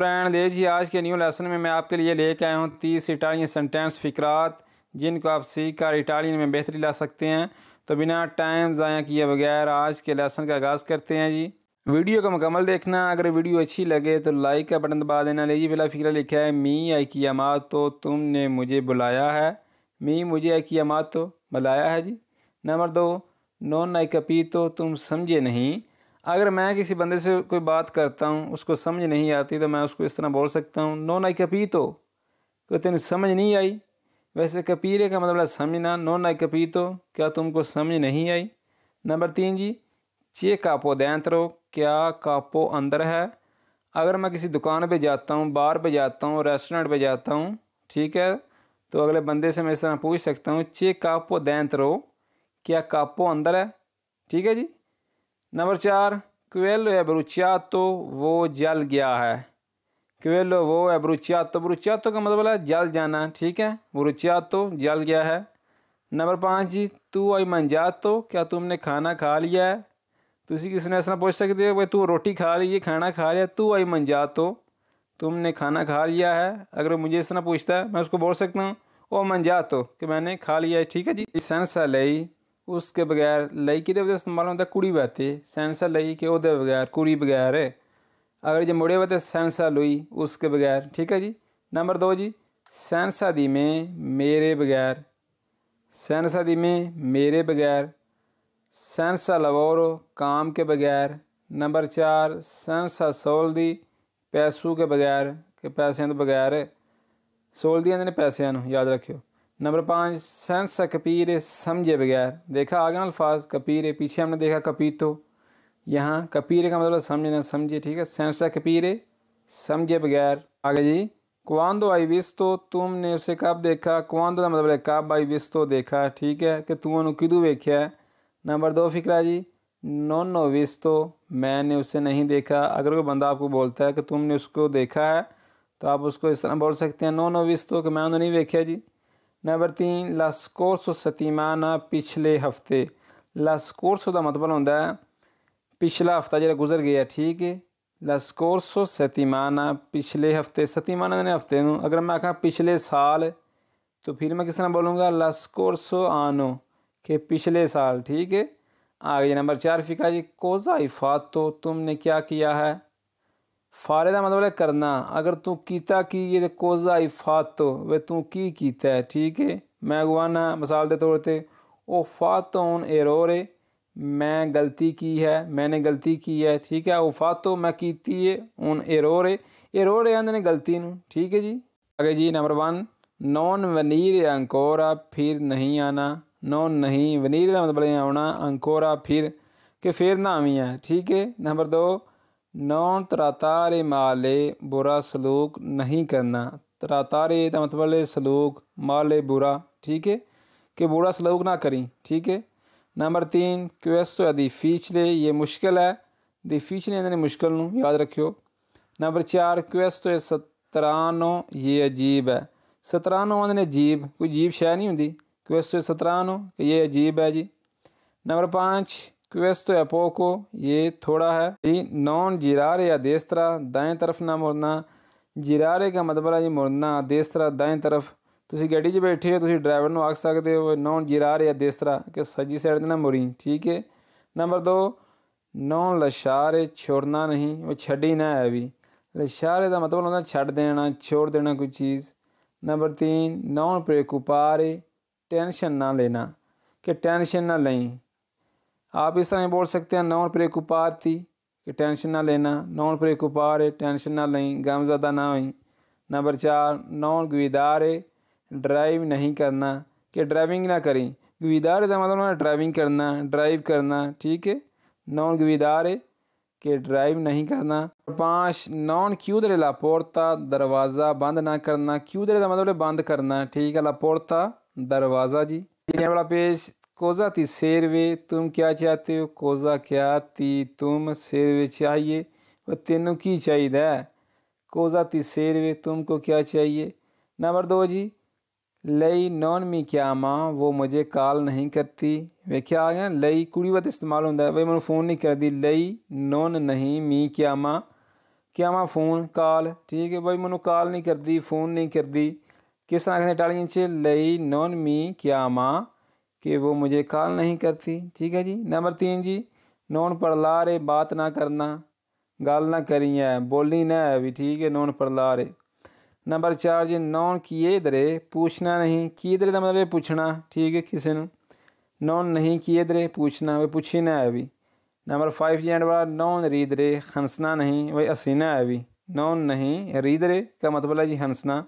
Friend देखिए, आज के न्यू लेसन में मैं आपके लिए लेके आया हूँ 30 इटालियन सेंटेंस फ़िक्रात जिनको आप सीख कर इटालियन में बेहतरी ला सकते हैं। तो बिना टाइम ज़ाया किए बगैर आज के लेसन का आगाज़ करते हैं जी। वीडियो को मुकम्मल देखना। अगर वीडियो अच्छी लगे तो लाइक का बटन दबा देना। लीजिए पहला फ़िक्रा लिखा है मी आई किया तो तुमने मुझे बुलाया है। मी मुझे आई किया तो बुलाया है जी। नंबर 2, नॉन आई कपी तो तुम समझे नहीं। अगर मैं किसी बंदे से कोई बात करता हूँ उसको समझ नहीं आती तो मैं उसको इस तरह बोल सकता हूँ नॉन आई कपी तो तेन समझ नहीं आई। वैसे कपीरे का मतलब है समझना। नॉन आई कपी तो क्या तुमको समझ नहीं आई। नंबर 3 जी, चे कापो देंत्रो क्या कापो अंदर है। अगर मैं किसी दुकान पे जाता हूँ, बार पे जाता हूँ, रेस्टोरेंट पे जाता हूँ, ठीक है, तो अगले बंदे से मैं इस तरह पूछ सकता हूँ चे कापो देंत्रो क्या कापो अंदर है। ठीक है जी। नंबर 4, क्वेलो है ब्रुचियातो वो जल गया है। क्वेलो वो है ब्रुचियातो का मतलब है जल जाना। ठीक है, ब्रुचियातो जल गया है। नंबर 5 जी, तू आई मंजातो क्या तुमने खाना खा लिया है। तुसी किसी ने ऐसा पूछ सकते हो भाई तू रोटी खा ली, ये खाना खा लिया। तू आई मंजातो तुमने खाना खा लिया है। अगर मुझे इस तरह पूछता है मैं उसको बोल सकता हूँ ओ मंजातो कि मैंने खा लिया है। ठीक है जी। सेंसा लई उसके बगैर लई कि इस्तेमाल होता है कुड़ी बाते। सेंसा लई के ओदे बगैर कुड़ी बगैर है। अगर जो मुड़े बाते सेंसा लुई उसके बगैर। ठीक है जी। नंबर 2 जी, सेंसा दी में मेरे बगैर। सेंसा दी में मेरे बगैर। सेंसा लवोरो काम के बगैर। नंबर 4, सेंसा सोल दी पैसों के बगैर के पैसे तो बगैर सोल दिया ने पैसे याद रखियो। नंबर 5, सेंसा कपीरे समझे बगैर। देखा आगे ना अल्फाज कपीरे, पीछे हमने देखा कपीतो, यहाँ कपीरे का मतलब समझना समझे। ठीक है, सेंसा कपीरे समझे बगैर। आगे जी, क्वांदो आई विस्तो तुमने उसे कब देखा। क्वांदो का मतलब है कब आई विस्तो देखा। ठीक है, कि तू उन्होंने किदू वेख्या। नंबर 2 फिक्रा जी, नोनो विस्तो मैंने उसे नहीं देखा। अगर कोई बंदा आपको बोलता है कि तुमने उसको देखा है तो आप उसको इस तरह बोल सकते हैं नोनो विस्तो कि मैं उन्होंने नहीं वेख्या जी। नंबर 3, लास्कोर्सो सतीमाना पिछले हफ्ते। लास्कोर्सो का मतलब होता है पिछला हफ्ता जो गुजर गया। ठीक है, लास्कोर्सो सतीमाना पिछले हफ्ते। सतीमाना ने हफ्ते नू। अगर मैं आखा पिछले साल तो फिर मैं किस तरह बोलूँगा लास्कोर्सो आनो के पिछले साल। ठीक है। आगे नंबर 4 फिका जी, कोजा इफातो तुमने क्या किया है। फारे का मतलब है करना। अगर तू कीता की ये कोजा इफातो वे तू की कीता है। ठीक है, मैं अगवाना मिसाल के तौर पर ओ फातो उन एरोरे मैं गलती की है, मैंने गलती की है। ठीक है, ओ फातो मैं कीती है उन एरोरे। एरोरे आंदे गलती नू। ठीक है जी। आगे जी नंबर 1, नॉन वनीर अंकोरा फिर नहीं आना। नॉन नहीं, वनीर का मतलब आना, अंकोरा फिर के फिर ना आवी है। ठीक है। नंबर 2, नॉन त्रातारे माले बुरा सलूक नहीं करना। त्रातारे का मतलब है सलूक, माले बुरा। ठीक है, कि बुरा सलूक ना करी। ठीक है। नंबर 3, क्वेस्तो या डिफिचले ये मुश्किल है। डिफिचले यानी मुश्किल नू याद रखियो। नंबर 4, क्वेस्तो सतरानो ये अजीब है। सतरानो आंदे अजीब, कोई अजीब शय नहीं होंगी। क्वेस्तो सतरानो ये अजीब है जी। नंबर 5, क्वेस्तो या पोको ये थोड़ा है जी। नॉन जिरारे या देस्तरा दाएं तरफ ना मुड़ना। जिरारे का मतलब है जी मुड़ना, देस्तरा दाएं तरफ। तुसी गड्डी 'च बैठे हो, तुसी ड्राइवर नू आख सकते हो नॉन जिरारे या देस्तरा कि सज्जी साइड ना मुड़ी। ठीक है। नंबर 2, नॉन लशारे छोड़ना नहीं, वो छड़ी ना है भी। लशारे का मतलब होता छड़ देना, छोड़ देना कोई चीज़। नंबर 3, नॉन प्रेकुपारे टेंशन ना लेना, कि टेंशन ना लें। आप इस तरह बोल सकते हैं नॉन प्रेकुपारती कि टेंशन ना लेना। नॉन प्रेकुपारे टेंशन ना लें, गमज़दा ना हुई। नंबर 4, नॉन गुविदारे ड्राइव नहीं करना, कि ड्राइविंग ना करें। गुविदारे का मतलब ड्राइविंग करना, ड्राइव करना। ठीक है, नॉन गुविदारे के ड्राइव नहीं करना। 5, नॉन क्यूदरे ला पोर्ता दरवाज़ा बंद ना करना। क्यूदरे का मतलब बंद करना। ठीक है, ला पोर्ता दरवाज़ा जी। ये वाला पेज, कोजा ती सेरवे तुम क्या चाहते हो। कोजा क्या ती तुम, सेरवे चाहिए वह तेनों की चाहिए। कोजा ती सेरवे तुमको क्या चाहिए। नंबर 2 जी, लई नॉन मी क्या माँ वो मुझे कॉल नहीं करती। वे क्या आ गया, लई कुड़ी वत इस्तेमाल होता है, वही मैं फ़ोन नहीं करती। लई नॉन नहीं, मी क्या माँ क्या मैं फ़ोन कॉल, ठीक है भाई, मैनू कॉल नहीं कर दी, फ़ोन नहीं कर दी। किस तरह आखने इटालियन च लई नॉन मी क्या माँ, कि वो मुझे कॉल नहीं करती। ठीक है जी। नंबर 3 जी, नॉन parlare बात ना करना, गल ना करी है, बोलनी ना है भी, ठीक है, नॉन parlare। नंबर 4 जी, नॉन chiedere पूछना नहीं, chiedere का मतलब है पूछना, ठीक है, किसी ने। नॉन नहीं chiedere पूछना, वे पूछी ना है भी। नंबर 5 जी एंड वाला, नॉन ridere हंसना नहीं, वही हंसीना है भी। नॉन नहीं ridere का मतलब है जी हंसना।